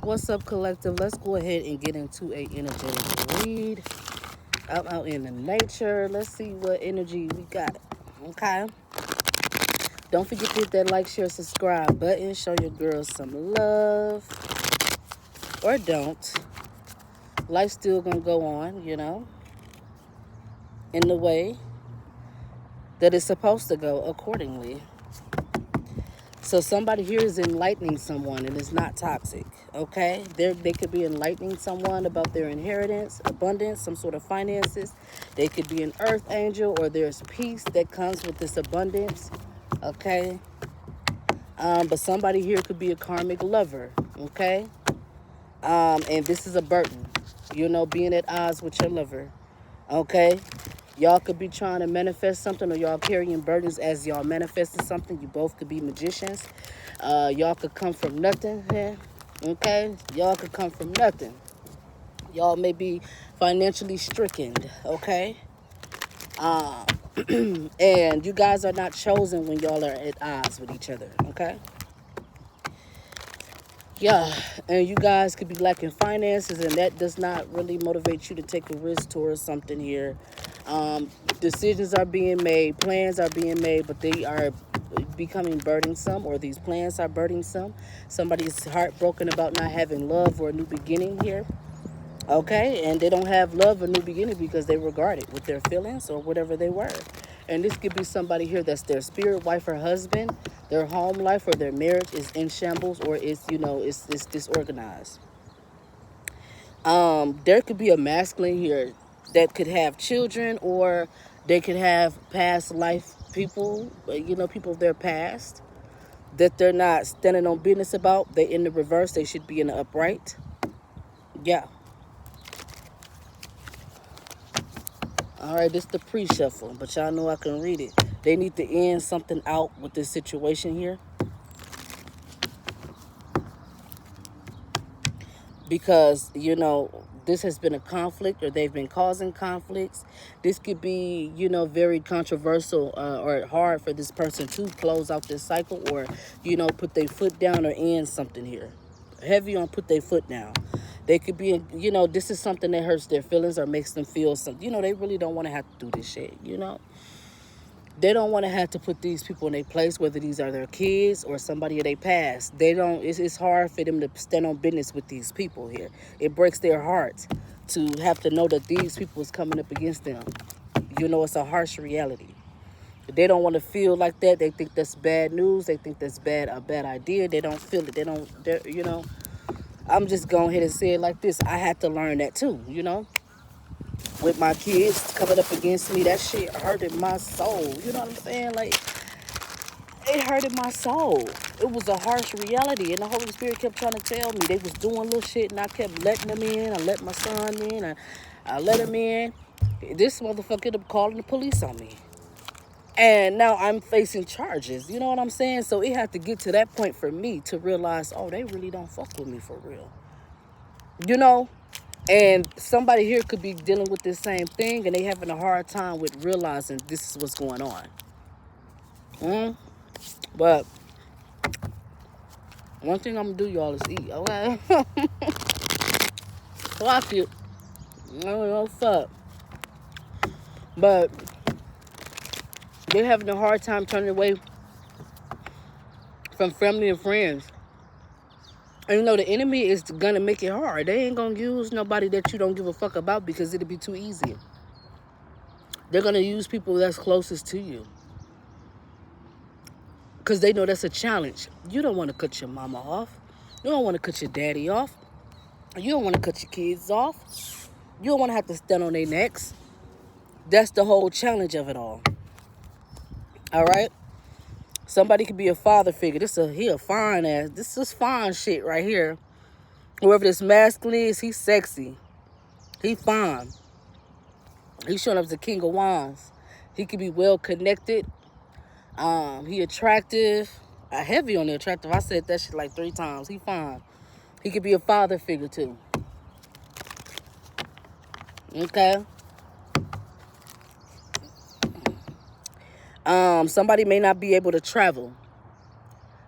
What's up, collective? Let's go ahead and get into a energetic read. I'm out in the nature. Let's see what energy we got. Okay. Don't forget to hit that like, share, subscribe button. Show your girls some love. Or don't. Life's still going to go on, in the way that it's supposed to go accordingly. So somebody here is enlightening someone and it's not toxic, okay? They could be enlightening someone about their inheritance, abundance, some sort of finances. They could be an earth angel, or there's peace that comes with this abundance, okay? But somebody here could be a karmic lover, okay? And this is a burden, being at odds with your lover, okay? Y'all could be trying to manifest something, or y'all carrying burdens as y'all manifesting something. You both could be magicians. Y'all could come from nothing here, okay? Y'all could come from nothing. Y'all may be financially stricken, okay? And you guys are not chosen when y'all are at odds with each other, okay? Yeah, and you guys could be lacking finances, and that does not really motivate you to take a risk towards something here. Decisions are being made, plans are being made, but they are becoming burdensome, or these plans are burdensome. Somebody's heartbroken about not having love or a new beginning here. Okay, and they don't have love or new beginning because they regard it with their feelings or whatever they were. And this could be somebody here that's their spirit wife or husband. Their home life or their marriage is in shambles, or it's disorganized. There could be a masculine here that could have children, or they could have past life people, people of their past that they're not standing on business about. They in the reverse. They should be in the upright. Yeah. All right, this is the pre-shuffle, but y'all know I can read it. They need to end something out with this situation here, because, this has been a conflict, or they've been causing conflicts. This could be, very controversial, or hard for this person to close out this cycle, or, put their foot down or end something here. Heavy on put their foot down. They could be, this is something that hurts their feelings or makes them feel something. They really don't want to have to do this shit, They don't want to have to put these people in their place, whether these are their kids or somebody of their past. It's hard for them to stand on business with these people here. It breaks their hearts to have to know that these people is coming up against them. It's a harsh reality. They don't want to feel like that. They think that's bad news. They think that's a bad idea. They don't feel it. I'm just going ahead and say it like this. I had to learn that too, with my kids coming up against me. That shit hurted my soul. You know what I'm saying? Like, it hurted my soul. It was a harsh reality, and the Holy Spirit kept trying to tell me. They was doing little shit, and I kept letting them in. I let my son in. I let him in. This motherfucker ended up calling the police on me. And now I'm facing charges. You know what I'm saying? So it had to get to that point for me to realize, oh, they really don't fuck with me for real. And somebody here could be dealing with this same thing, and they having a hard time with realizing this is what's going on. But one thing I'm going to do, y'all, is eat, okay? Fuck it. No, fuck. But they're having a hard time turning away from family and friends. And the enemy is going to make it hard. They ain't going to use nobody that you don't give a fuck about, because it'll be too easy. They're going to use people that's closest to you, because they know that's a challenge. You don't want to cut your mama off. You don't want to cut your daddy off. You don't want to cut your kids off. You don't want to have to stand on their necks. That's the whole challenge of it all. All right? Somebody could be a father figure. He a fine ass. This is fine shit right here. Whoever this masculine is, he's sexy. He fine. He's showing up as the king of wands. He could be well connected. He attractive. Heavy on the attractive. I said that shit like 3 times. He fine. He could be a father figure too. Okay. Somebody may not be able to travel.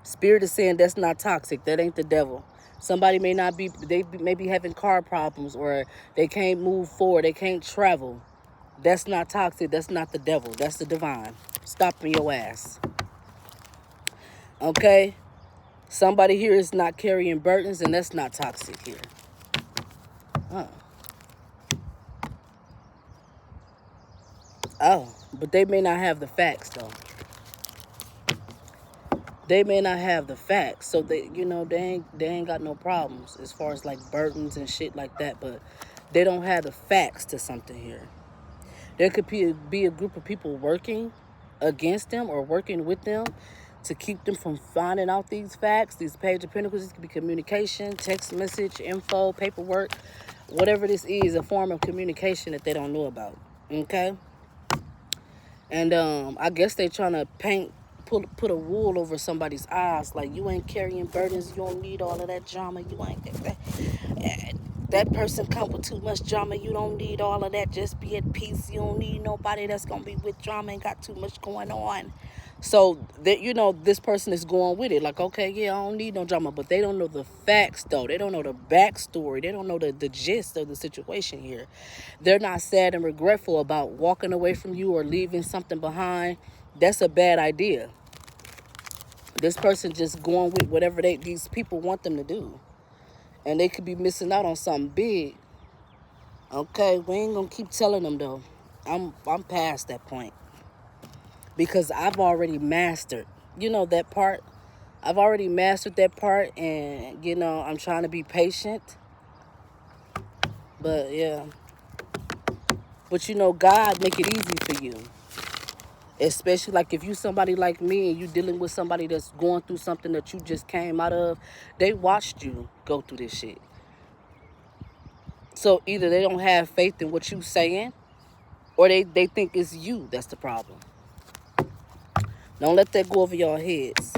Spirit is saying that's not toxic. That ain't the devil. Somebody may not be, may be having car problems, or they can't move forward, they can't travel. That's not toxic. That's not the devil. That's the divine stopping your ass. Okay? Somebody here is not carrying burdens, and that's not toxic here. Oh, but they may not have the facts, though. They may not have the facts, so they, they ain't got no problems as far as like burdens and shit like that. But they don't have the facts to something here. There could be a group of people working against them or working with them to keep them from finding out these facts. These Page of Pentacles, this could be communication, text message, info, paperwork, whatever this is, a form of communication that they don't know about. Okay? And I guess they trying to put a wool over somebody's eyes, like, you ain't carrying burdens, you don't need all of that drama, you ain't that person come with too much drama, you don't need all of that, just be at peace, you don't need nobody that's gonna be with drama and got too much going on. So that, this person is going with it, like, okay, yeah, I don't need no drama, but they don't know the facts, though. They don't know the backstory. They don't know the gist of the situation here. They're not sad and regretful about walking away from you or leaving something behind. That's a bad idea. This person just going with whatever these people want them to do. And they could be missing out on something big. Okay, we ain't gonna keep telling them, though. I'm past that point. Because I've already mastered, that part. I've already mastered that part, and, I'm trying to be patient. But, yeah. But, God make it easy for you. Especially, like, if you somebody like me and you dealing with somebody that's going through something that you just came out of, they watched you go through this shit. So, either they don't have faith in what you saying, or they think it's you that's the problem. Don't let that go over your heads.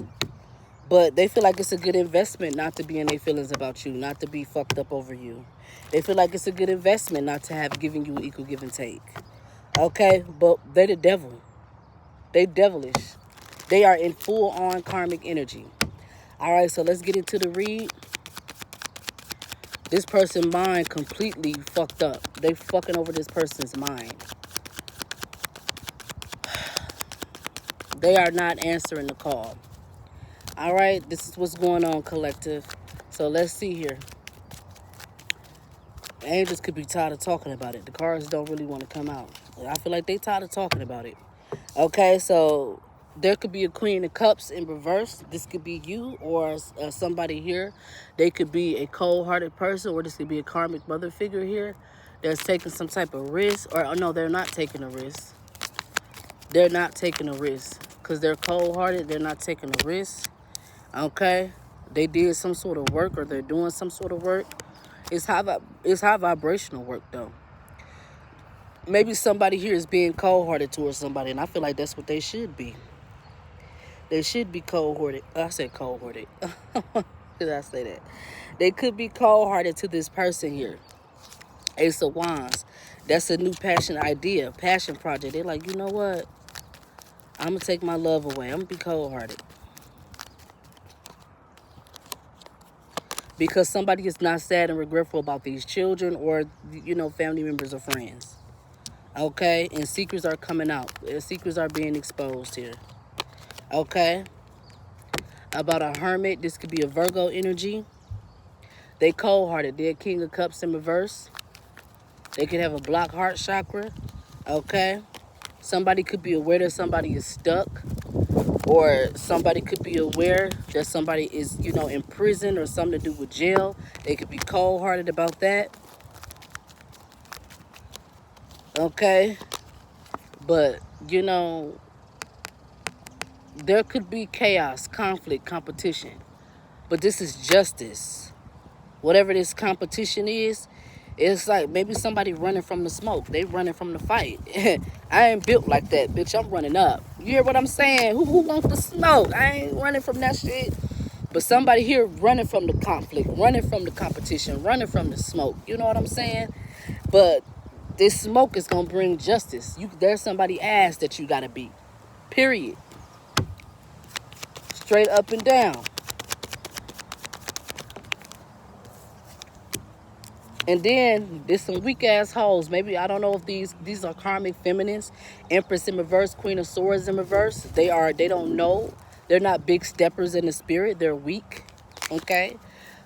But they feel like it's a good investment not to be in their feelings about you, not to be fucked up over you. They feel like it's a good investment not to have given you equal give and take. Okay? But they the devil. They devilish. They are in full-on karmic energy. All right, so let's get into the read. This person's mind completely fucked up. They fucking over this person's mind. They are not answering the call. All right, this is what's going on, collective. So let's see here. The angels could be tired of talking about it. The cards don't really want to come out. I feel like they tired of talking about it. Okay, so there could be a Queen of Cups in reverse. This could be you or somebody here. They could be a cold-hearted person, or this could be a karmic mother figure here that's taking some type of risk. Or no, they're not taking a risk. They're not taking a risk because they're cold-hearted. They're not taking a risk. Okay, they did some sort of work, or they're doing some sort of work. It's high vibrational work, though. Maybe somebody here is being cold-hearted towards somebody, and I feel like that's what they should be. They should be cold-hearted. I said cold-hearted. Did I say that? They could be cold-hearted to this person here. Ace of Wands. That's a new passion idea, passion project. They're like, you know what? I'm going to take my love away. I'm going to be cold-hearted. Because somebody is not sad and regretful about these children or, family members or friends. Okay? And secrets are coming out. Secrets are being exposed here. Okay? About a hermit. This could be a Virgo energy. They cold-hearted. They're King of Cups in reverse. They could have a blocked heart chakra. Okay? Somebody could be aware that somebody is stuck. Or somebody could be aware that somebody is, in prison or something to do with jail. They could be cold-hearted about that. Okay? But, there could be chaos, conflict, competition. But this is justice. Whatever this competition is, it's like maybe somebody running from the smoke. They running from the fight. I ain't built like that, bitch. I'm running up. You hear what I'm saying? Who wants the smoke? I ain't running from that shit. But somebody here running from the conflict, running from the competition, running from the smoke. You know what I'm saying? But this smoke is going to bring justice. There's somebody ass that you got to beat. Period. Straight up and down. And then there's some weak ass hoes. Maybe I don't know if these are karmic feminines. Empress in reverse, Queen of Swords in reverse. They don't know. They're not big steppers in the spirit. They're weak. Okay?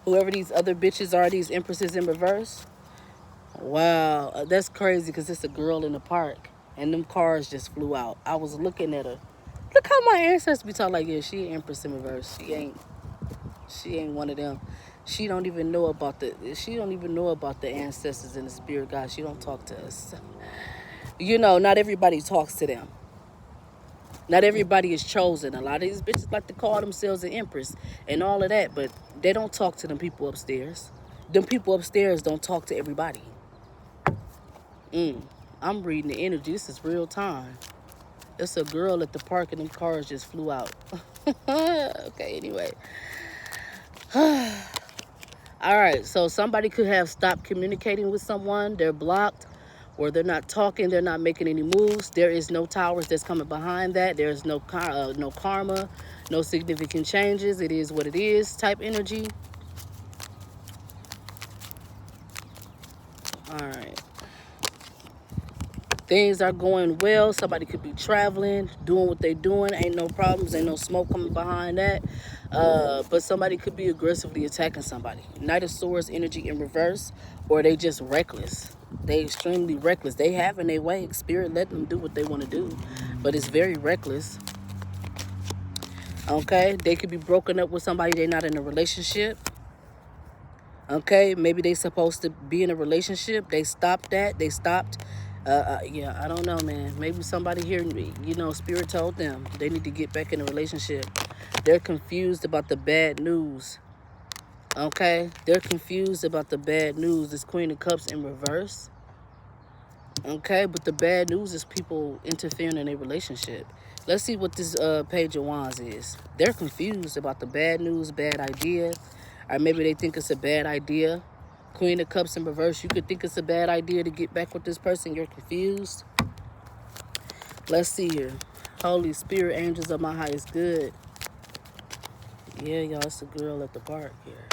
Whoever these other bitches are, these empresses in reverse. Wow, that's crazy because it's a girl in the park and them cars just flew out. I was looking at her. Look how my ancestors be talking like, yeah, she an empress in reverse. She ain't one of them. She don't even know about the ancestors and the spirit God. She don't talk to us. Not everybody talks to them. Not everybody is chosen. A lot of these bitches like to call themselves an empress and all of that, but they don't talk to them people upstairs. Them people upstairs don't talk to everybody. I'm reading the energy. This is real time. It's a girl at the park and them cars just flew out. Okay, anyway. All right, so somebody could have stopped communicating with someone. They're blocked, or they're not talking. They're not making any moves. There is no towers that's coming behind that. There's no karma, no significant changes. It is what it is type energy. All right. Things are going well. Somebody could be traveling, doing what they're doing. Ain't no problems. Ain't no smoke coming behind that. But somebody could be aggressively attacking somebody. Knight of Swords energy in reverse, or they just reckless. They extremely reckless. They having their way. Spirit let them do what they want to do, but it's very reckless. Okay, they could be broken up with somebody. They're not in a relationship. Okay, maybe they supposed to be in a relationship. They stopped that. They stopped. Yeah, I don't know, man. Maybe somebody here, Spirit told them they need to get back in a relationship. They're confused about the bad news. Okay, they're confused about the bad news. This Queen of Cups in reverse. Okay, but the bad news is people interfering in a relationship. Let's see what this Page of Wands is. They're confused about the bad news, bad idea, or maybe they think it's a bad idea. Queen of Cups in reverse. You could think it's a bad idea to get back with this person. You're confused. Let's see here. Holy Spirit, angels of my highest good. Yeah, y'all, it's a girl at the park here.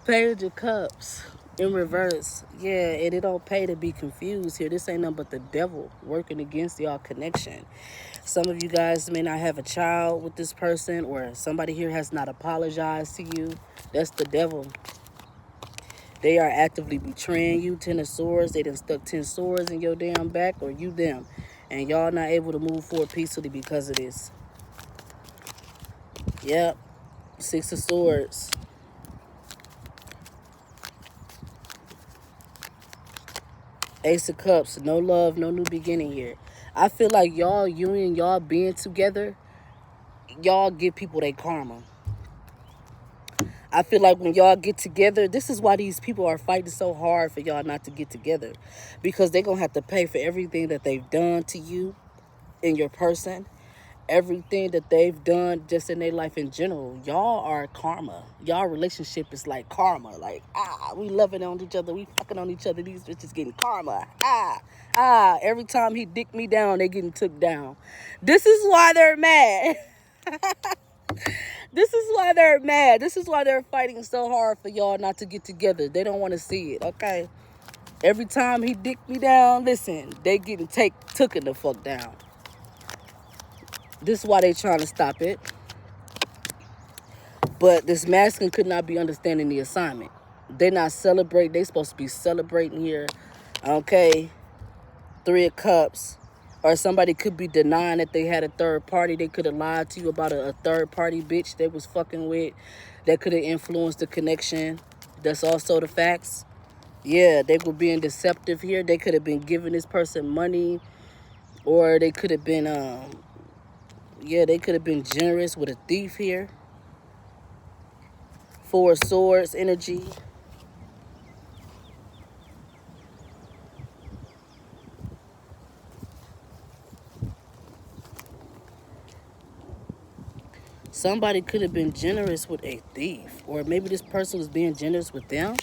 Page of Cups in reverse. Yeah, and it don't pay to be confused here. This ain't nothing but the devil working against y'all connection. Some of you guys may not have a child with this person, or somebody here has not apologized to you. That's the devil. They are actively betraying you. 10 of Swords. They done stuck 10 swords in your damn back, or you them. And y'all not able to move forward peacefully because of this. Yep. 6 of Swords. Ace of Cups. No love, no new beginning here. I feel like you and y'all being together, y'all give people their karma. I feel like when y'all get together, this is why these people are fighting so hard for y'all not to get together. Because they're going to have to pay for everything that they've done to you in your person. Everything that they've done just in their life in general. Y'all are karma. Y'all relationship is like karma. Like, we loving on each other. We fucking on each other. These bitches getting karma. Every time he dick me down, they getting took down. This is why they're mad. This is why they're mad. This is why they're fighting so hard for y'all not to get together. They don't want to see it, okay? Every time he dick me down, listen, they getting tooken the fuck down. This is why they trying to stop it. But this masculine could not be understanding the assignment. They not celebrating. They supposed to be celebrating here. Okay. 3 of Cups. Or somebody could be denying that they had a third party. They could have lied to you about a third party bitch they was fucking with. That could have influenced the connection. That's also the facts. Yeah, they were being deceptive here. They could have been giving this person money. Or they could have been, they could have been generous with a thief here. 4 of Swords energy. Somebody could have been generous with a thief. Or maybe this person was being generous with them.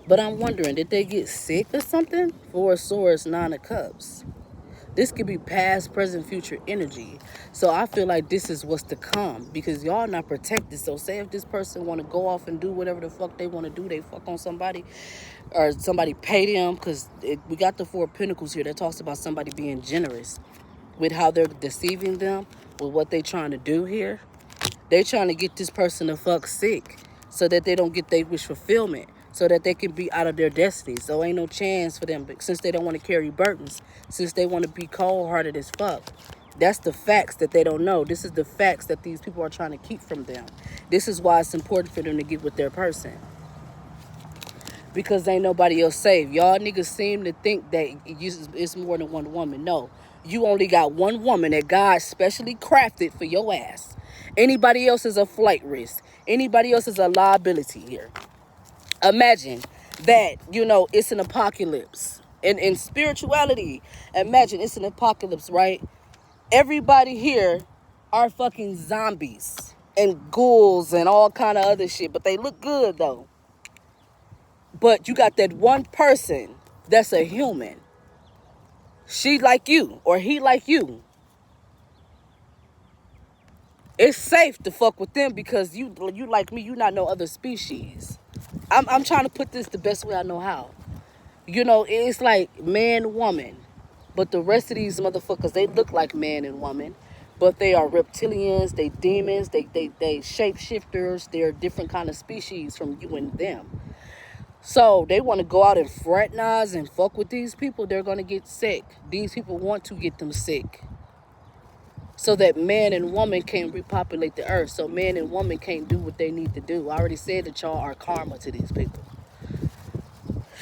But I'm wondering, did they get sick or something? 4 of Swords, 9 of Cups. This could be past, present, future energy. So I feel like this is what's to come because y'all not protected. So say if this person want to go off and do whatever the fuck they want to do, they fuck on somebody or somebody pay them because we got the Four of Pentacles here that talks about somebody being generous with how they're deceiving them with what they trying to do here. They trying to get this person to fuck sick so that they don't get their wish fulfillment, so that they can be out of their destiny. So ain't no chance for them, but since they don't want to carry burdens, since they want to be cold-hearted as fuck. That's the facts that they don't know. This is the facts that these people are trying to keep from them. This is why it's important for them to get with their person. Because ain't nobody else safe. Y'all niggas seem to think that it's more than one woman. No, you only got one woman that God specially crafted for your ass. Anybody else is a flight risk. Anybody else is a liability here. Imagine that, it's an apocalypse. In spirituality, imagine it's an apocalypse, right? Everybody here are fucking zombies and ghouls and all kind of other shit. But they look good, though. But you got that one person that's a human. She like you or he like you. It's safe to fuck with them because you like me, you not no other species. I'm trying to put this the best way I know how. It's like man, woman. But the rest of these motherfuckers, they look like man and woman. But they are reptilians, they demons, they shapeshifters. They're different kind of species from you and them. So they want to go out and fraternize and fuck with these people. They're going to get sick. These people want to get them sick. So that man and woman can repopulate the earth. So man and woman can't do what they need to do. I already said that y'all are karma to these people.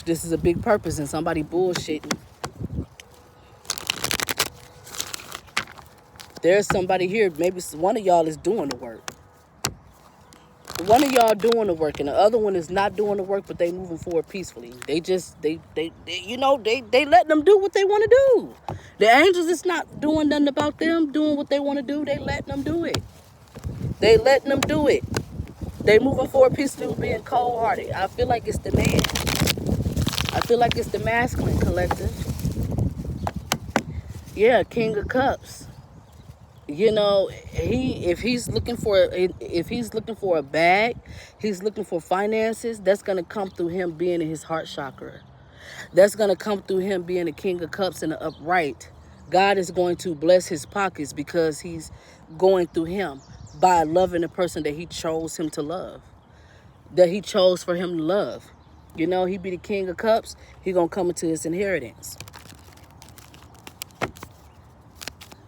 This is a big purpose and somebody bullshitting. There's somebody here, maybe one of y'all is doing the work. One of y'all doing the work and the other one is not doing the work, but they moving forward peacefully. They letting them do what they want to do. The angels is not doing nothing about them doing what they want to do. They letting them do it. They letting them do it. They moving forward peacefully, being cold-hearted. I feel like it's the man. I feel like it's the masculine collective. Yeah, King of Cups. If he's looking for a bag, he's looking for finances, that's going to come through him being in his heart chakra. That's going to come through him being a King of Cups and the upright. God is going to bless his pockets because he's going through him by loving the person that he chose him to love, that he chose for him to love. He be the King of Cups, he going to come into his inheritance.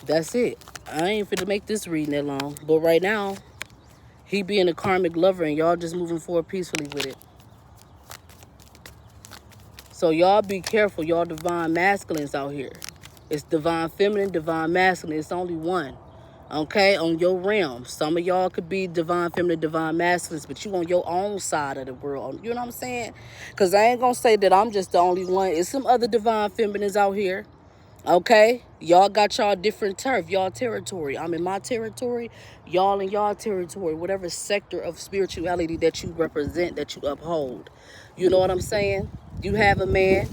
That's it. I ain't finna make this reading that long. But right now, he being a karmic lover and y'all just moving forward peacefully with it. So y'all be careful. Y'all divine masculines out here. It's divine feminine, divine masculine. It's only one. Okay? On your realm. Some of y'all could be divine feminine, divine masculines, but you on your own side of the world. You know what I'm saying? Because I ain't gonna say that I'm just the only one. It's some other divine feminines out here. Okay, y'all got y'all different turf, y'all territory. I'm in my territory, y'all in y'all territory, whatever sector of spirituality that you represent, that you uphold. You know what I'm saying? You have a man,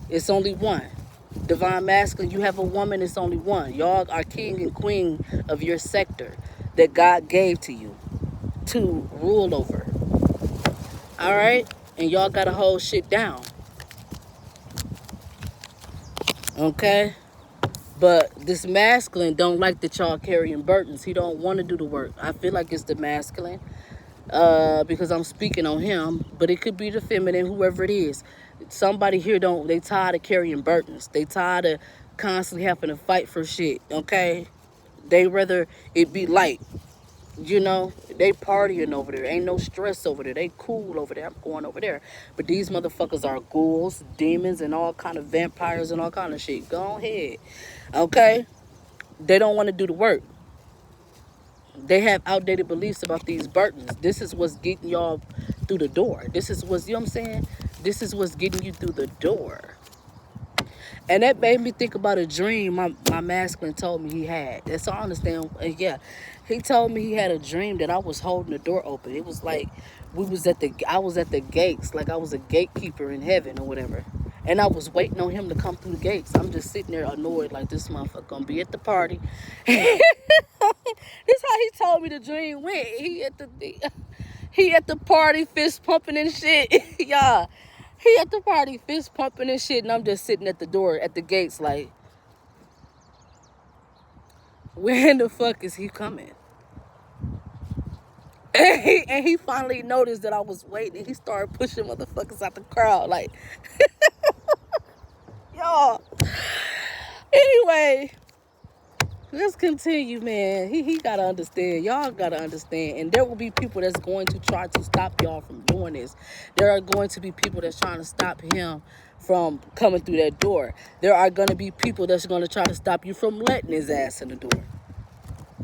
it's only one. Divine masculine, you have a woman, it's only one. Y'all are king and queen of your sector that God gave to you to rule over. All right? And y'all got to hold shit down. Okay? But this masculine don't like that y'all carrying burdens. He don't want to do the work. I feel like it's the masculine because I'm speaking on him. But it could be the feminine, whoever it is. Somebody here they tired of carrying burdens. They tired of constantly having to fight for shit, okay? They rather it be light. They partying over there. Ain't no stress over there. They cool over there. I'm going over there. But these motherfuckers are ghouls, demons, and all kind of vampires and all kind of shit. Go ahead. Okay? They don't want to do the work. They have outdated beliefs about these burdens. This is what's getting y'all through the door. This is what's, you know what I'm saying? This is what's getting you through the door. And that made me think about a dream my masculine told me he had. That's all I understand. Yeah. He told me he had a dream that I was holding the door open. It was like I was at the gates, like I was a gatekeeper in heaven or whatever. And I was waiting on him to come through the gates. I'm just sitting there annoyed, like, this motherfucker gonna be at the party. This how he told me the dream went. He at the party, fist pumping and shit. Y'all, he at the party, fist pumping and shit, and I'm just sitting at the door, at the gates, like, when the fuck is he coming? And he finally noticed that I was waiting. He started pushing motherfuckers out the crowd. Like, y'all. Anyway, let's continue, man. He got to understand. Y'all got to understand. And there will be people that's going to try to stop y'all from doing this. There are going to be people that's trying to stop him from coming through that door. There are going to be people that's going to try to stop you from letting his ass in the door.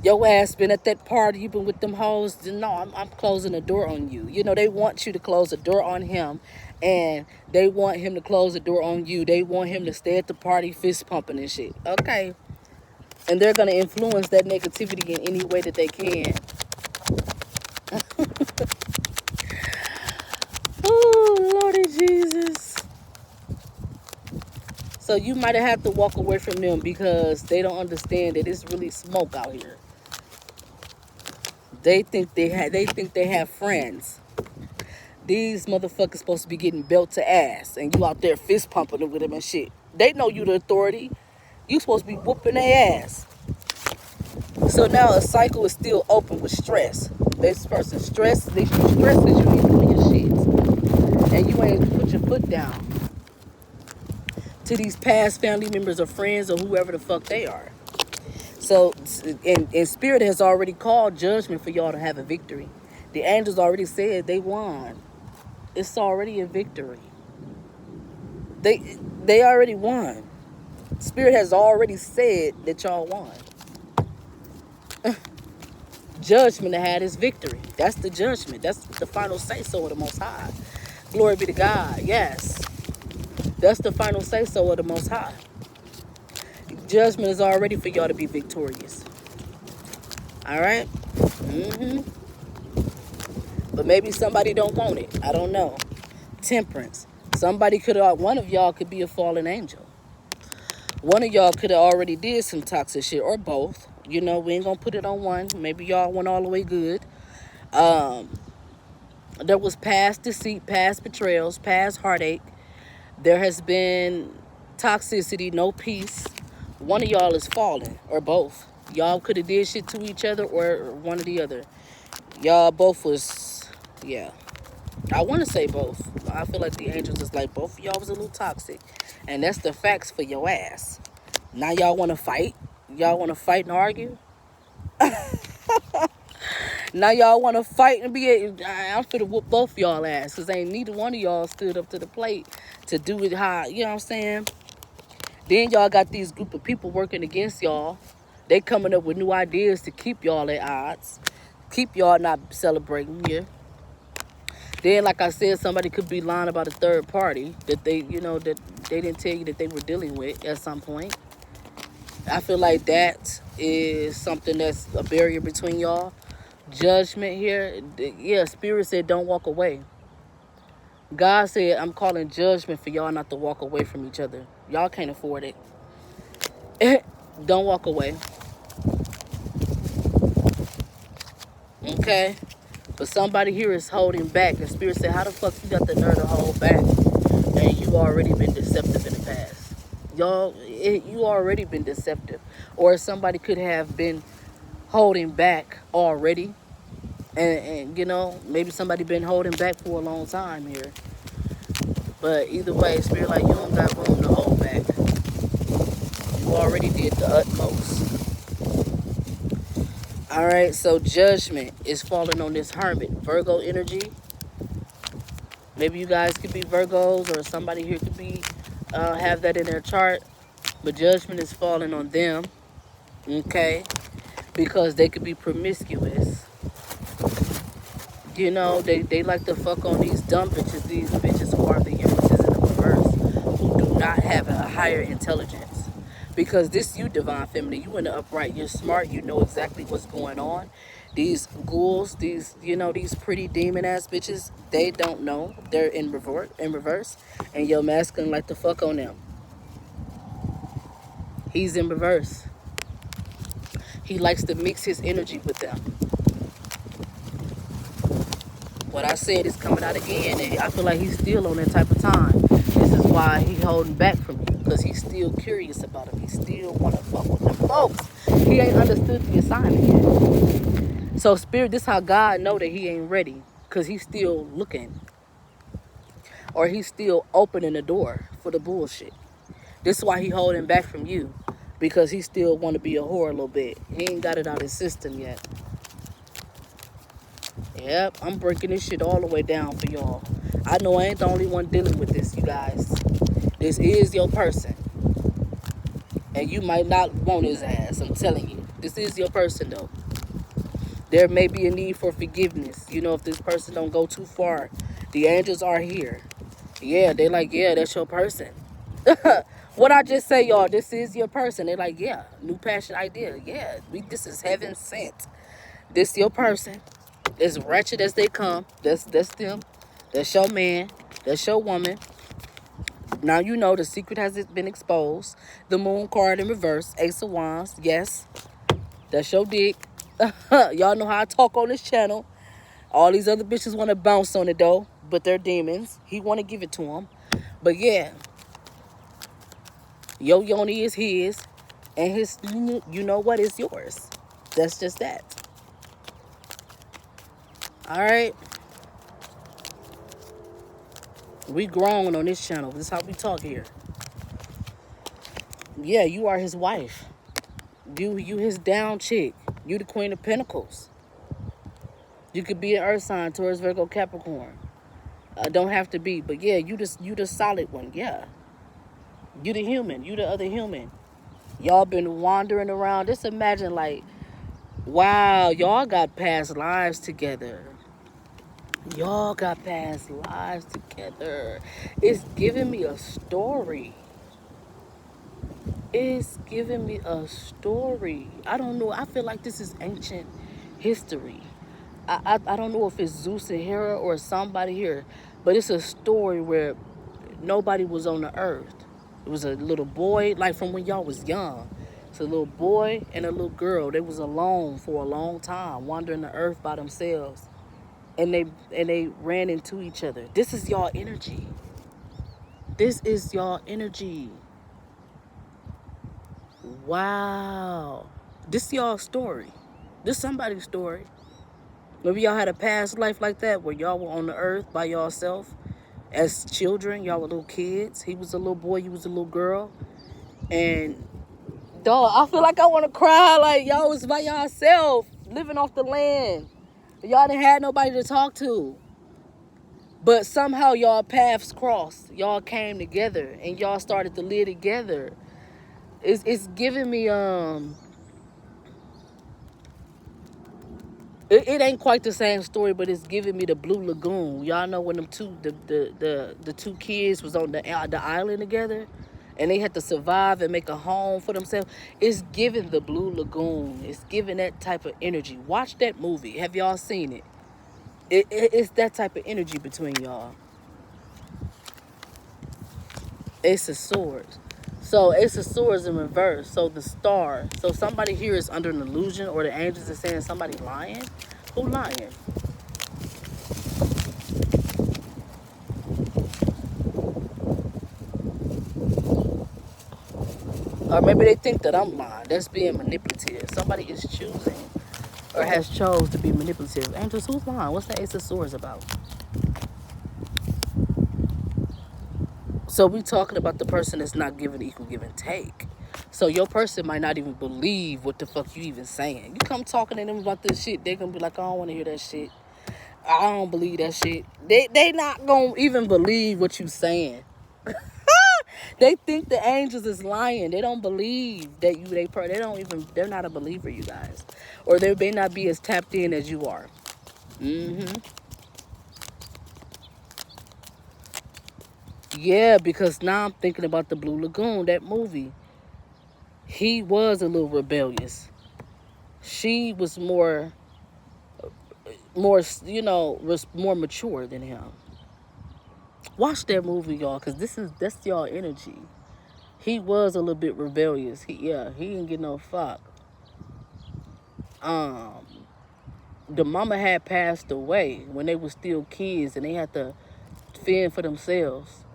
Your ass been at that party, you been with them hoes. No, I'm closing the door on you. You know, they want you to close the door on him, and they want him to close the door on you. They want him to stay at the party fist pumping and shit. Okay. And they're going to influence that negativity in any way that they can. Oh, Lordy Jesus. So you might have to walk away from them because they don't understand that it's really smoke out here. They think they have friends. These motherfuckers supposed to be getting belt to ass, and you out there fist pumping with them and shit. They know you the authority. You supposed to be whooping their ass. So now a cycle is still open with stress. This person stressed. They stressed because you ain't doing your shit, and you ain't put your foot down to these past family members or friends or whoever the fuck they are. So, and Spirit has already called judgment for y'all to have a victory. The angels already said they won. It's already a victory. They already won. Spirit has already said that y'all won. Judgment had his victory. That's the judgment. That's the final say-so of the Most High. Glory be to God. Yes. That's the final say-so of the Most High. Judgment is already for y'all to be victorious. All right? But maybe somebody don't want it. I don't know. Temperance. One of y'all could be a fallen angel. One of y'all could have already did some toxic shit, or both. You know, we ain't gonna put it on one. Maybe y'all went all the way good. There was past deceit, past betrayals, past heartache. There has been toxicity, no peace. One of y'all is falling, or both. Y'all could have did shit to each other, or one or the other. Y'all both was, yeah. I want to say both. I feel like the angels is like both of y'all was a little toxic. And that's the facts for your ass. Now y'all want to fight? Y'all want to fight and argue? Now y'all want to fight and I'm finna whoop both y'all ass. Because ain't neither one of y'all stood up to the plate to do it how, you know what I'm saying? Then y'all got these group of people working against y'all. They coming up with new ideas to keep y'all at odds. Keep y'all not celebrating here. Then, like I said, somebody could be lying about a third party that they didn't tell you that they were dealing with at some point. I feel like that is something that's a barrier between y'all. Judgment here. Yeah, Spirit said don't walk away. God said I'm calling judgment for y'all not to walk away from each other. Y'all can't afford it. Don't walk away. Okay? But somebody here is holding back. The Spirit said, how the fuck you got the nerve to hold back? And you already been deceptive in the past. You already been deceptive. Or somebody could have been holding back already. And you know, maybe somebody been holding back for a long time here. But either way, Spirit like, you don't got room to hold back. You already did the utmost. All right, so judgment is falling on this hermit, Virgo energy. Maybe you guys could be Virgos, or somebody here could be have that in their chart. But judgment is falling on them, okay? Because they could be promiscuous. You know, they like to fuck on these dumb bitches, who are the Uranus in the reverse, who do not have a higher intelligence, Because this you, divine feminine, you in the upright, you're smart, you know exactly what's going on. These ghouls, these, these pretty demon ass bitches, they don't know. They're in reverse, and your masculine like to fuck on them. He's in reverse. He likes to mix his energy with them. What I said is coming out again, and I feel like he's still on that type of time. This is why he holding back from you, because he's still curious about him. He still want to fuck with them folks. He ain't understood the assignment yet. So spirit, this how God know that he ain't ready, because he's still looking, or he's still opening the door for the bullshit. This is why he holding back from you, because he still want to be a whore a little bit. He ain't got it out his system yet. Yep, I'm breaking this shit all the way down for y'all. I know I ain't the only one dealing with this, you guys. This is your person. And you might not want his ass, I'm telling you. This is your person, though. There may be a need for forgiveness. If this person don't go too far. The angels are here. Yeah, they like, yeah, that's your person. What I just say, y'all, this is your person. They're like, yeah, new passion idea. Yeah, this is heaven sent. This your person. As wretched as they come, that's them. That's your man. That's your woman. Now you know the secret has been exposed. The moon card in reverse. Ace of Wands. Yes. That's your dick. Y'all know how I talk on this channel. All these other bitches want to bounce on it though. But they're demons. He want to give it to them. But yeah. Your yoni is his. And his, you know what, is yours. That's just that. Alright. We grown on this channel. This is how we talk here. Yeah, you are his wife. You his down chick. You the Queen of Pentacles. You could be an Earth sign, Taurus, Virgo, Capricorn. Don't have to be, but yeah, you the solid one. Yeah, you the human. You the other human. Y'all been wandering around. Just imagine, like, wow, y'all got past lives together. Y'all got past lives together. It's giving me a story. It's giving me a story. I don't know. I feel like this is ancient history. I don't know if it's Zeus and Hera or somebody here, but it's a story where nobody was on the earth. It was a little boy, like from when y'all was young. It's a little boy and a little girl. They was alone for a long time, wandering the earth by themselves. And they ran into each other. This is y'all energy. This is y'all energy. Wow. This is y'all story. This is somebody's story. Maybe y'all had a past life like that where y'all were on the earth by yourself as children. Y'all were little kids. He was a little boy. You was a little girl. And, dog, I feel like I want to cry. Like, y'all was by yourself, living off the land. Y'all didn't have nobody to talk to. But somehow y'all paths crossed. Y'all came together and y'all started to live together. It's giving me it ain't quite the same story, but it's giving me the Blue Lagoon. Y'all know when them the two kids was on the island together, and they had to survive and make a home for themselves. It's giving the Blue Lagoon. It's giving that type of energy. Watch that movie. Have y'all seen it? It's that type of energy between y'all. Ace of Swords. So Ace of Swords in reverse. So the star. So somebody here is under an illusion, or the angels are saying somebody lying. Who lying? Or maybe they think that I'm lying. That's being manipulative. Somebody is choosing or has chose to be manipulative. Angels, who's lying? What's the Ace of Swords about? So we talking about the person that's not giving equal give and take. So your person might not even believe what the fuck you even saying. You come talking to them about this shit, they gonna be like, I don't want to hear that shit. I don't believe that shit. They not gonna even believe what you saying. They think the angels is lying. They don't believe that they're not a believer, you guys. Or they may not be as tapped in as you are. Yeah, because now I'm thinking about the Blue Lagoon, that movie. he was a little rebellious. She was more, more mature than him. Watch that movie, y'all, because that's y'all energy. He was a little bit rebellious. He didn't get no fuck. Um, the mama had passed away when they were still kids, and they had to fend for themselves.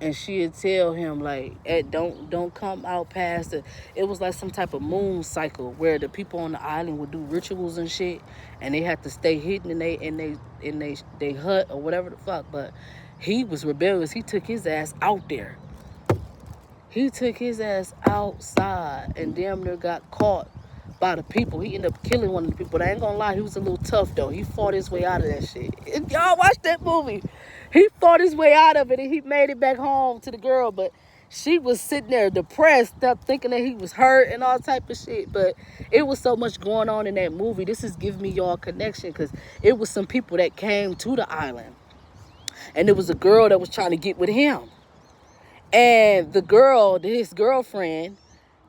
And she'd tell him like, hey, don't come out past it. It was like some type of moon cycle where the people on the island would do rituals and shit, and they had to stay hidden in they hut or whatever the fuck. But he was rebellious. He took his ass out there. He took his ass outside and damn near got caught by the people. He ended up killing one of the people. But I ain't gonna lie, he was a little tough though. He fought his way out of that shit. If y'all watch that movie, he fought his way out of it and he made it back home to the girl. But she was sitting there depressed, thinking that he was hurt and all type of shit. But it was so much going on in that movie. This is giving me y'all a connection because it was some people that came to the island. And there was a girl that was trying to get with him. And the girl, his girlfriend,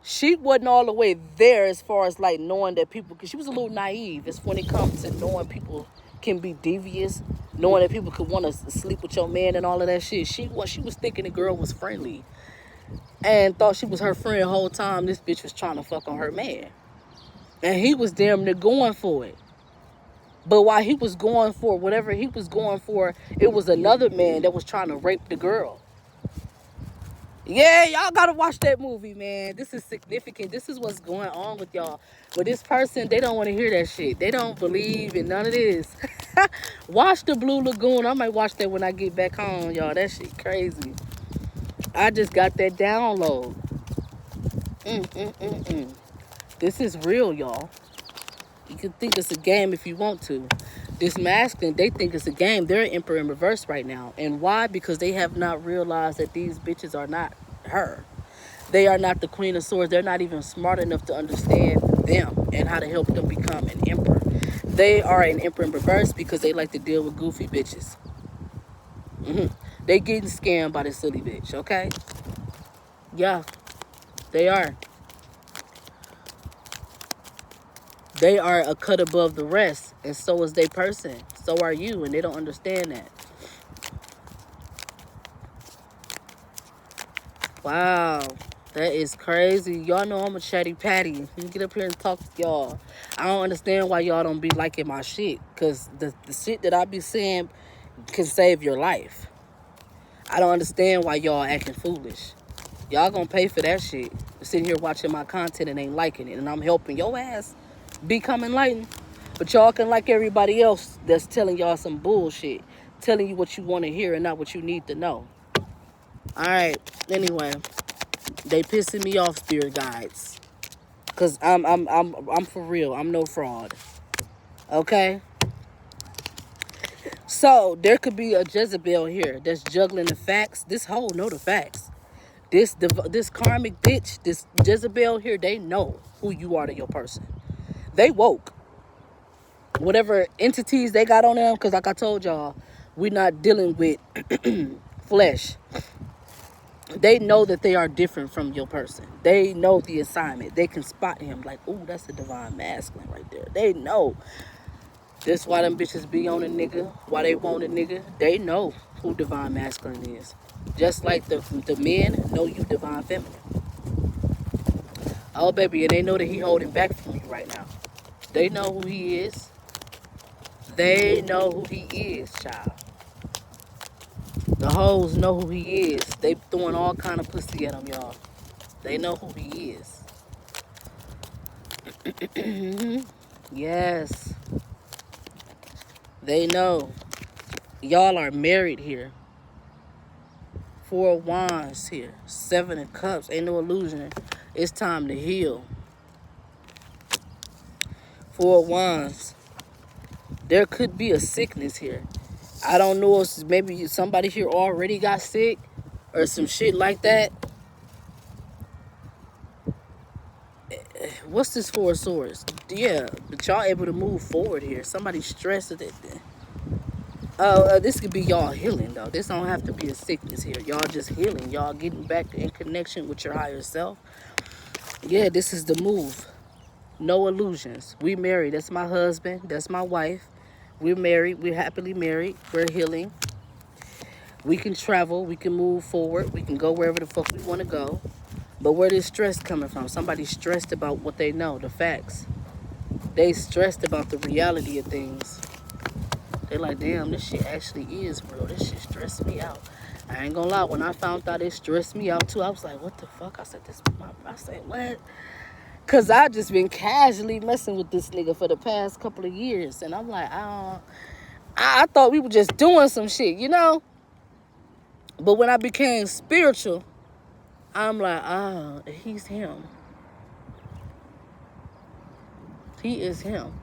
she wasn't all the way there as far as like knowing that people, because she was a little naive. It's when it comes to knowing people can be devious, knowing that people could want to sleep with your man and all of that shit. She was thinking the girl was friendly and thought she was her friend the whole time. This bitch was trying to fuck on her man. And he was damn near going for it. But while he was going for whatever he was going for, it was another man that was trying to rape the girl. Yeah, y'all gotta watch that movie, man. This is significant. This is what's going on with y'all. But this person, they don't want to hear that shit. They don't believe in none of this. Watch the Blue Lagoon. I might watch that when I get back home, y'all. That shit crazy. I just got that download. This is real, y'all. You can think it's a game if you want to. This masculine, they think it's a game. They're emperor in reverse right now. And why? Because they have not realized that these bitches are not her. They are not the Queen of Swords. They're not even smart enough to understand them and how to help them become an emperor. They are an emperor in reverse because they like to deal with goofy bitches. They getting scammed by this silly bitch, okay? Yeah, they are. They are a cut above the rest, and so is they person. So are you, and they don't understand that. Wow, that is crazy. Y'all know I'm a chatty patty. Let me get up here and talk to y'all. I don't understand why y'all don't be liking my shit, because the shit that I be saying can save your life. I don't understand why y'all acting foolish. Y'all gonna pay for that shit. Sitting here watching my content and ain't liking it, and I'm helping your ass become enlightened. But y'all can like everybody else that's telling y'all some bullshit, telling you what you want to hear and not what you need to know. All right. Anyway, they pissing me off, spirit guides, cause I'm for real. I'm no fraud. Okay. So there could be a Jezebel here that's juggling the facts. This hoe know the facts. This karmic bitch, this Jezebel here, they know who you are to your person. They woke. Whatever entities they got on them, because like I told y'all, we're not dealing with flesh. They know that they are different from your person. They know the assignment. They can spot him like, ooh, that's a divine masculine right there. They know. That's why them bitches be on a nigga. Why they want a nigga. They know who divine masculine is. Just like the men know you divine feminine. Oh, baby, and they know that he holding back from you right now. They know who he is. They know who he is, child. The hoes know who he is. They throwing all kind of pussy at him, y'all. They know who he is. Yes. They know. Y'all are married here. 4 of Wands here. 7 of Cups. Ain't no illusion. It's time to heal. 4 of Wands. There could be a sickness here. I don't know if maybe somebody here already got sick or some shit like that. What's this 4 of Swords? Yeah, but y'all able to move forward here. Somebody stressed it. This could be y'all healing, though. This don't have to be a sickness here. Y'all just healing. Y'all getting back in connection with your higher self. Yeah, this is the move. No illusions. We married. That's my husband. That's my wife. We're married. We're happily married. We're healing. We can travel. We can move forward. We can go wherever the fuck we want to go. But where this stress coming from? Somebody stressed about what they know, the facts. They stressed about the reality of things. They're like, damn, this shit actually is real. This shit stressed me out. I ain't gonna lie. When I found out it stressed me out too, I was like, what the fuck? I said, I said, what? Cause I just been casually messing with this nigga for the past couple of years, and I'm like, I thought we were just doing some shit, you know. But when I became spiritual, I'm like, he's him. He is him.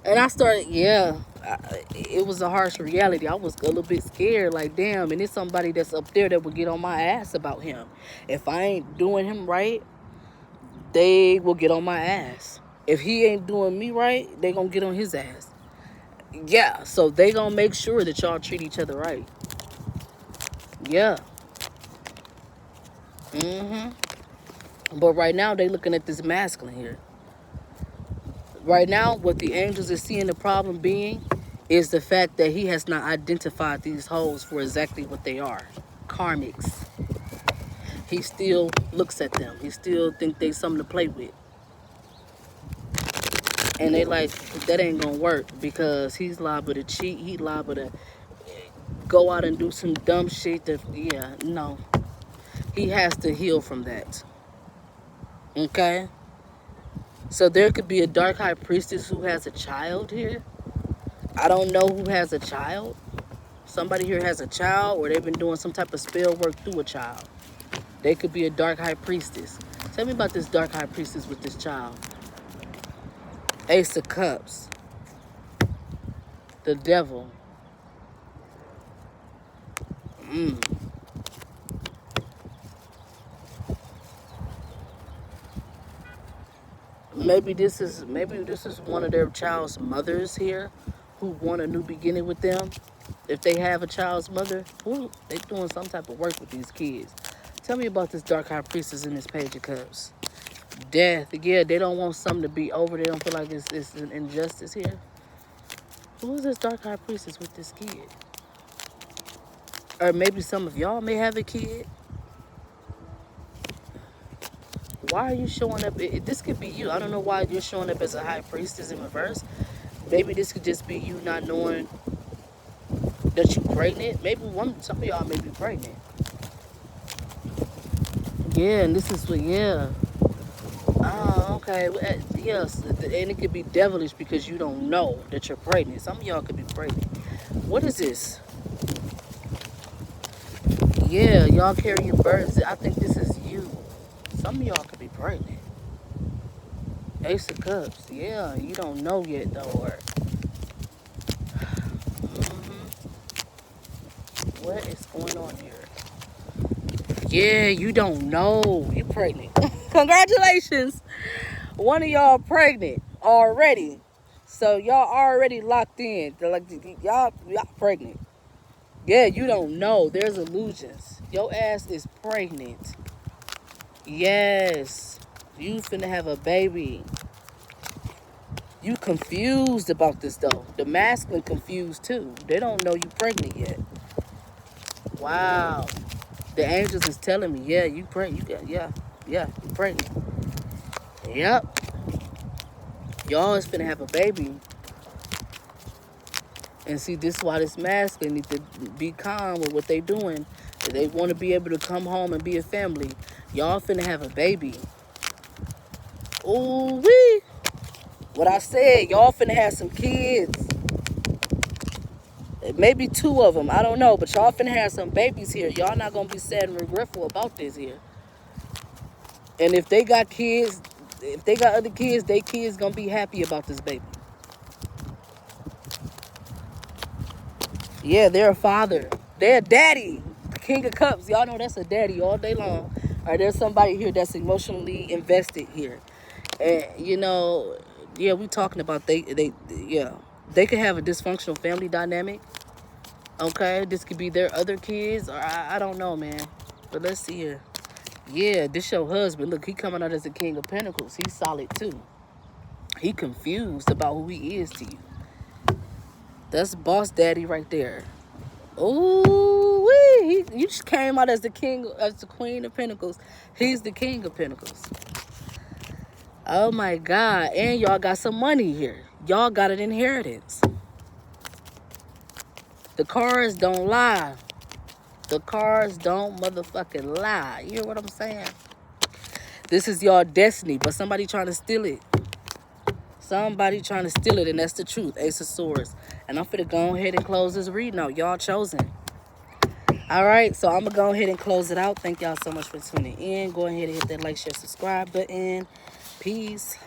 And I started, it was a harsh reality. I was a little bit scared, like, damn, and it's somebody that's up there that would get on my ass about him. If I ain't doing him right, they will get on my ass. If he ain't doing me right, they gonna get on his ass. Yeah, so they gonna make sure that y'all treat each other right. Yeah. But right now, they looking at this masculine here. Right now, what the angels are seeing the problem being is the fact that he has not identified these hoes for exactly what they are. Karmics. He still looks at them. He still think they something to play with. And they like, that ain't gonna work because he's liable to cheat. He liable to go out and do some dumb shit that, no. He has to heal from that. Okay? So there could be a dark high priestess who has a child here. I don't know who has a child. Somebody here has a child, or they've been doing some type of spell work through a child. They could be a dark high priestess. Tell me about this dark high priestess with this child. Ace of Cups. The devil. Maybe this is one of their child's mothers here who want a new beginning with them. If they have a child's mother, they doing some type of work with these kids. Tell me about this dark high priestess in this Page of Cups. Death. Yeah, they don't want something to be over. They don't feel like it's an injustice here. Who is this dark high priestess with this kid? Or maybe some of y'all may have a kid. Why are you showing up? This could be you. I don't know why you're showing up as a high priestess in reverse. Maybe this could just be you not knowing that you're pregnant. Maybe some of y'all may be pregnant. Yeah, and this is what, Oh, okay. Yes, and it could be devilish because you don't know that you're pregnant. Some of y'all could be pregnant. What is this? Yeah, y'all carrying birds. I think this is you. Some of y'all could be pregnant. Ace of Cups. Yeah, you don't know yet, though. Or, what is going on here? Yeah, you don't know. You pregnant. Congratulations. One of y'all pregnant already. So y'all already locked in. They're like, y'all pregnant. Yeah, you don't know. There's illusions. Your ass is pregnant. Yes. You finna have a baby. You confused about this though. The masculine confused too. They don't know you pregnant yet. Wow. The angels is telling me, yeah, you pregnant. You pregnant. Yep. Y'all is finna have a baby. And see, this is why this masculine need to be calm with what they doing. They want to be able to come home and be a family. Y'all finna have a baby. Ooh wee. What I said, y'all finna have some kids. Maybe 2 of them, I don't know. But y'all finna have some babies here. Y'all not gonna be sad and regretful about this here. And if they got kids, if they got other kids, they kids gonna be happy about this baby. Yeah, they're a father. They're a daddy. King of Cups. Y'all know that's a daddy all day long. Or there's somebody here that's emotionally invested here. And, we talking about they could have a dysfunctional family dynamic. Okay, this could be their other kids. Or I don't know, man. But let's see here. Yeah, this your husband. Look, he coming out as the King of Pentacles. He's solid too. He confused about who he is to you. That's boss daddy right there. Ooh, you just came out as the king, as the Queen of Pentacles. He's the King of Pentacles. Oh my God. And y'all got some money here. Y'all got an inheritance. The cards don't lie. The cards don't motherfucking lie. You hear what I'm saying? This is y'all destiny, but somebody trying to steal it. Somebody trying to steal it, and that's the truth. Ace of Swords. And I'm finna go ahead and close this reading out. Y'all chosen. All right, so I'm going to go ahead and close it out. Thank y'all so much for tuning in. Go ahead and hit that like, share, subscribe button. Peace.